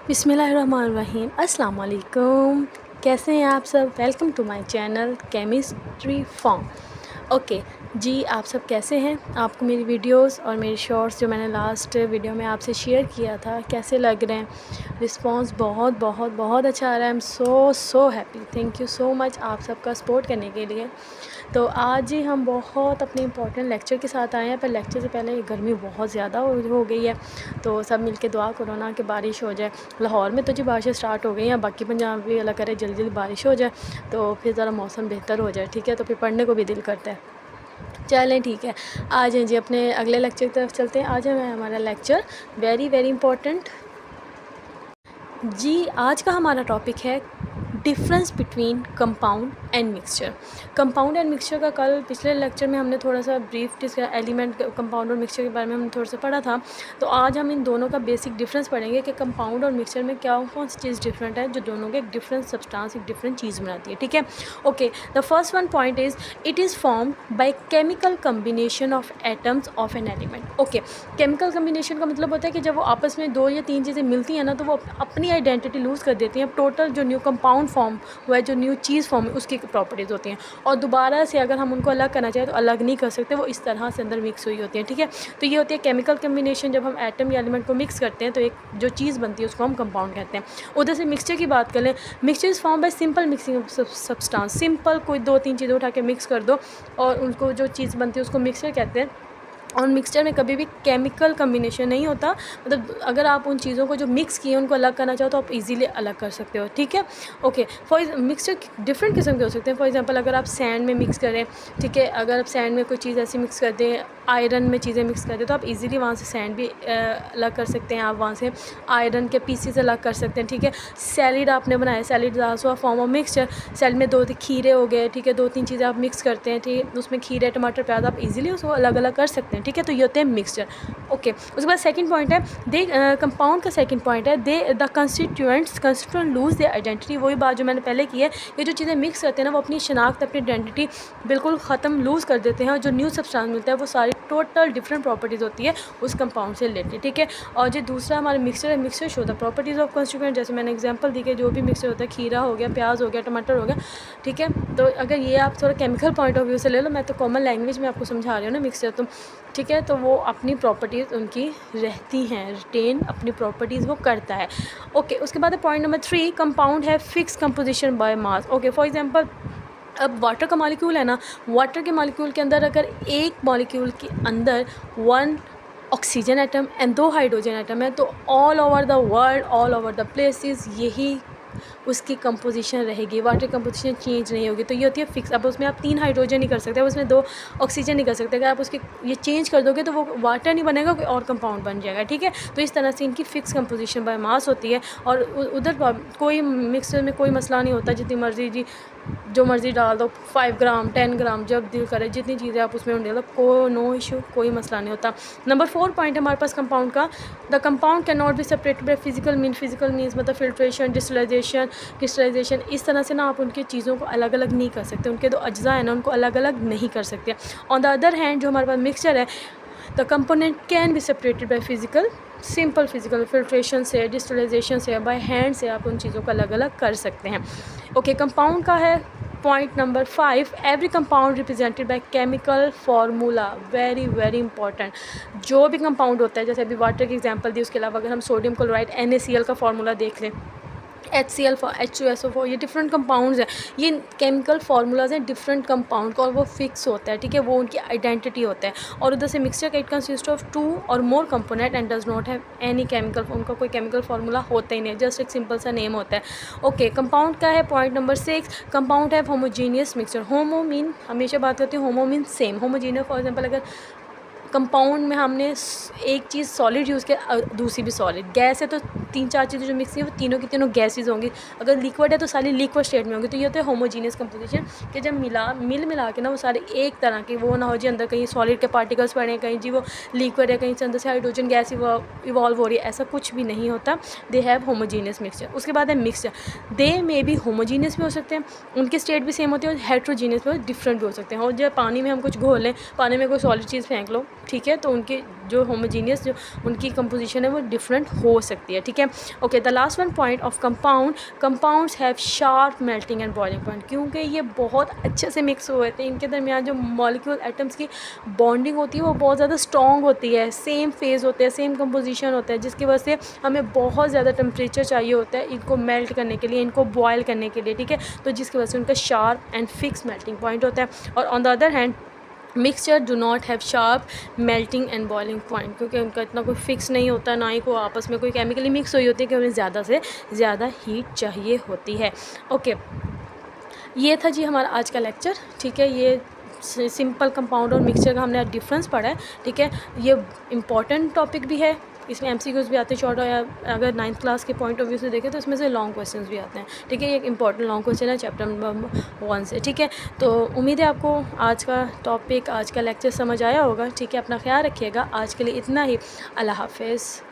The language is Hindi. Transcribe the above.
बिस्मिल्लाहिर्रहमानिर्रहीम। अस्सलाम वालेकुम। कैसे हैं आप सब? Welcome to my channel chemistry form. Okay जी, आप सब कैसे हैं? आपको मेरी वीडियोस और मेरी शॉर्ट्स जो मैंने लास्ट वीडियो में आपसे शेयर किया था कैसे लग रहे हैं? रिस्पांस बहुत बहुत बहुत अच्छा आ रहा है। I am so happy. Thank you so much आप सबका सपोर्ट करने के लिए। तो आज ही हम बहुत अपने इम्पोर्टेंट लेक्चर के साथ आए हैं, पर लेक्चर से पहले गर्मी बहुत ज़्यादा हो गई है, तो सब मिलके दुआ करो ना कि बारिश हो जाए। लाहौर में तो जी बारिशें स्टार्ट हो गई हैं, बाकी पंजाब भी अल्लाह करे जल्दी जल्दी बारिश हो जाए तो फिर ज़रा मौसम बेहतर हो जाए। ठीक है, तो फिर पढ़ने को भी दिल करता है। चलें ठीक है, आ जाएँ जी अपने अगले लेक्चर की तरफ चलते हैं। आज है हमारा लेक्चर वेरी वेरी इंपॉर्टेंट जी। आज का हमारा टॉपिक है difference between compound and mixture. Compound and mixture का कल पिछले लेक्चर में हमने थोड़ा सा ब्रीफ डिस्कस एलिमेंट कंपाउंड और मिक्सचर के बारे में हमने थोड़ा सा पढ़ा था। तो आज हम इन दोनों का बेसिक डिफरेंस पढ़ेंगे कि कंपाउंड और मिक्सचर में क्या कौन सी चीज़ डिफरेंट है जो दोनों के एक डिफरेंट सब्सटेंस एक डिफरेंट चीज़ बनाती है। ठीक है, okay. The first one point is it is form by chemical combination of atoms of an element. Okay, chemical combination का मतलब होता है कि जब वो आपस में दो या तीन चीज़ें मिलती हैं ना, तो वो अपनी आइडेंटिटी लूज़ कर देती हैं। टोटल जो न्यू कंपाउंड फॉर्म हुआ है, जो न्यू चीज़ फॉर्म है, उसकी प्रॉपर्टीज़ होती हैं, और दोबारा से अगर हम उनको अलग करना चाहें तो अलग नहीं कर सकते, वो इस तरह से अंदर मिक्स हुई होती हैं। ठीक है, तो ये होती है केमिकल कम्बिनेशन। जब हम एटम या एलिमेंट को मिक्स करते हैं तो एक जो चीज़ बनती है उसको हम कंपाउंड कहते हैं। उधर से मिक्सचर की बात करें, mixture is form by simple mixing of substance. Simple कोई दो तीन चीज़ें उठा के मिक्स कर दो और उनको जो चीज़ बनती है उसको मिक्सचर कहते हैं। और मिक्सचर में कभी भी केमिकल कम्बिनेशन नहीं होता, मतलब अगर आप उन चीज़ों को जो मिक्स किए उनको अलग करना चाहो तो आप इजीली अलग कर सकते हो। ठीक है, ओके। मिक्सचर डिफरेंट किस्म के हो सकते हैं। फॉर एग्जांपल अगर आप सैंड में मिक्स करें, ठीक है, अगर आप सैंड में कोई चीज़ ऐसी मिक्स कर दें, आयरन में चीज़ें मिक्स कर दें, तो आप इजीली वहाँ से सैंड भी अलग कर सकते हैं, आप वहाँ से आयरन के पीसेस अलग कर सकते हैं। ठीक है, सैलिड आपने बनाया, salaried also a form of mixture. Salaried में दो खीरे हो गए, ठीक है, दो तीन चीज़ें आप मिक्स करते हैं, ठीक है, उसमें खीरे टमाटर प्याज आप इजीली उसको अलग अलग कर सकते हैं। ठीक है, तो ये होते हैं मिक्सचर। ओके, उसके बाद सेकंड पॉइंट है दे कंपाउंड का सेकंड पॉइंट है they the constituent lose their identity. वही बात जो मैंने पहले की है, ये जो चीज़ें मिक्स करते हैं ना, वो अपनी शनाख्त अपनी आइडेंटिटी बिल्कुल ख़त्म लूज़ कर देते हैं, और जो न्यू सब्सटेंस मिलता है वो सारी टोटल डिफरेंट प्रॉपर्टीज़ होती है उस कंपाउंड से रिलेटेड। ठीक है, और जो दूसरा हमारा मिक्सचर है, mixture show the properties of constituent. जैसे मैंने एग्जांपल दी कि जो भी मिक्सचर होता है, खीरा हो गया, प्याज हो गया, टमाटर हो गया, ठीक है, तो अगर ये आप थोड़ा केमिकल पॉइंट ऑफ व्यू से ले लो, मैं तो कॉमन लैंग्वेज में आपको समझा रही हूँ ना मिक्सचर, तो ठीक है, तो वो अपनी प्रॉपर्टीज़ उनकी रहती हैं, रिटेन अपनी प्रॉपर्टीज़ वो करता है। ओके, उसके बाद पॉइंट नंबर 3, कंपाउंड है fix composition by mass. Okay, for example अब वाटर का मॉलिक्यूल है ना, वाटर के मॉलिक्यूल के अंदर अगर एक मॉलिक्यूल के अंदर 1 oxygen atom and 2 hydrogen atom है, तो all over the world, all over the places यही उसकी कंपोजिशन रहेगी, वाटर कंपोजिशन चेंज नहीं होगी। तो ये होती है फिक्स। अब उसमें आप 3 हाइड्रोजन नहीं कर सकते, अब उसमें 2 ऑक्सीजन नहीं कर सकते। अगर आप उसकी ये चेंज कर दोगे तो वो वाटर नहीं बनेगा, कोई और कंपाउंड बन जाएगा। ठीक है, तो इस तरह से इनकी फ़िक्स कंपोजिशन बाय मास होती है। और उधर कोई मिक्सर में कोई मसला नहीं होता, जितनी मर्ज़ी जी जो मर्ज़ी डाल दो, 5 ग्राम 10 ग्राम जब दिल करे जितनी चीज़ें आप उसमें डाल दो, नो इशू, कोई मसला नहीं होता। नंबर 4 पॉइंट है हमारे पास कंपाउंड का, the compound can not be separated by physical means मतलब फिल्ट्रेशन, डिस्टिलाइजेशन, क्रिस्टलाइजेशन। इस तरह से ना आप उनकी चीज़ों को अलग अलग नहीं कर सकते, उनके दो अज्जा हैं ना, उनको अलग अलग नहीं कर सकते। ऑन द अदर हैंड जो हमारे पास मिक्सचर है, the component can be separated by physical, simple physical filtration से, डिस्टिलाइजेशन से, बाय हैंड से आप उन चीज़ों को अलग अलग कर सकते हैं। ओके, कंपाउंड का है point number 5, every compound represented by chemical formula. Very very important. जो भी कंपाउंड होता है, जैसे अभी वाटर की एग्जांपल दी, उसके अलावा अगर हम सोडियम क्लोराइड NaCl का फार्मूला देख लें, HCl H2SO4, ये डिफरेंट कंपाउंड्स हैं, ये केमिकल फार्मूलाज हैं डिफरेंट कंपाउंड का, और वो फिक्स होता है। ठीक है, वो उनकी आइडेंटिटी होता है। और उधर से मिक्सचर का इट कंसिस्ट ऑफ 2 और more component and does not have any chemical, उनका कोई केमिकल फार्मूला होता ही नहीं, जस्ट एक सिंपल सा नेम होता है। ओके, कंपाउंड का है पॉइंट नंबर 6, कंपाउंड है होमोजीनियस मिक्सचर। होमो मीन हमेशा बात करती हूँ, homo mean same. Homogeneous for example अगर कंपाउंड में हमने एक चीज़ सॉलिड यूज़ किया, दूसरी भी सॉलिड। गैस है तो 3-4 चीज़ें जो मिक्स हैं वो तीनों की तीनों गैसेज होंगी। अगर लिक्विड है तो सारी लिक्विड स्टेट में होंगी। तो ये होता है होमोजीनियस कंपोजिशन, कि जब मिला के ना वो सारे एक तरह के, वो ना हो जी अंदर कहीं सॉलिड के पार्टिकल्स पड़े हैं, कहीं जी वो लिक्विड है, कहीं से अंदर से हाइड्रोजन गैस इवॉल्व हो रही है, ऐसा कुछ भी नहीं होता। They have homogeneous mixture. उसके बाद है मिक्सचर, दे मे भी होमोजीनियस भी हो सकते हैं, उनके स्टेट भी सेम होती है, और हेट्रोजीनियस भी डिफरेंट भी हो सकते हैं। और जब पानी में हम कुछ घोल लें, पानी में कोई सॉलिड चीज़ फेंक लो, ठीक है, तो उनकी जो होमोजीनियस जो उनकी कंपोजिशन है वो डिफरेंट हो सकती है, ठीक है। Okay, the last one point of compound, compounds have sharp melting and boiling point, क्योंकि ये बहुत अच्छे से मिक्स हुए थे, इनके दरमियान जो मॉलिक्यूल एटम्स की बॉन्डिंग होती है वो बहुत ज़्यादा स्ट्रॉन्ग होती है, सेम फेज़ होते हैं, सेम कंपोजिशन होता है, जिसकी वजह से हमें बहुत ज़्यादा टेम्परेचर चाहिए होता है इनको मेल्ट करने के लिए, इनको बॉयल करने के लिए, ठीक है। तो जिसकी वजह से उनका sharp and fix melting point होता है। और on the other hand mixture do not have sharp melting and boiling point, क्योंकि उनका इतना कोई फिक्स नहीं होता, ना ही को आपस में कोई केमिकली मिक्स हुई होती है कि उन्हें ज़्यादा से ज़्यादा हीट चाहिए होती है। ओके, ये था जी हमारा आज का लेक्चर, ठीक है। ये सिंपल कंपाउंड और मिक्सचर का हमने आज डिफरेंस पढ़ा है, ठीक है। ये इम्पॉर्टेंट टॉपिक भी है, इसमें एमसीक्यूज़ भी आते हैं शॉर्ट, या अगर 9th क्लास के पॉइंट ऑफ व्यू से देखें तो इसमें से लॉन्ग क्वेश्चंस भी आते हैं, ठीक है। ये एक इंपॉर्टेंट लॉन्ग क्वेश्चन है चैप्टर नंबर 1 से, ठीक है। तो उम्मीद है आपको आज का टॉपिक, आज का लेक्चर समझ आया होगा, ठीक है। अपना ख्याल रखिएगा, आज के लिए इतना ही। अल्लाह हाफिज़।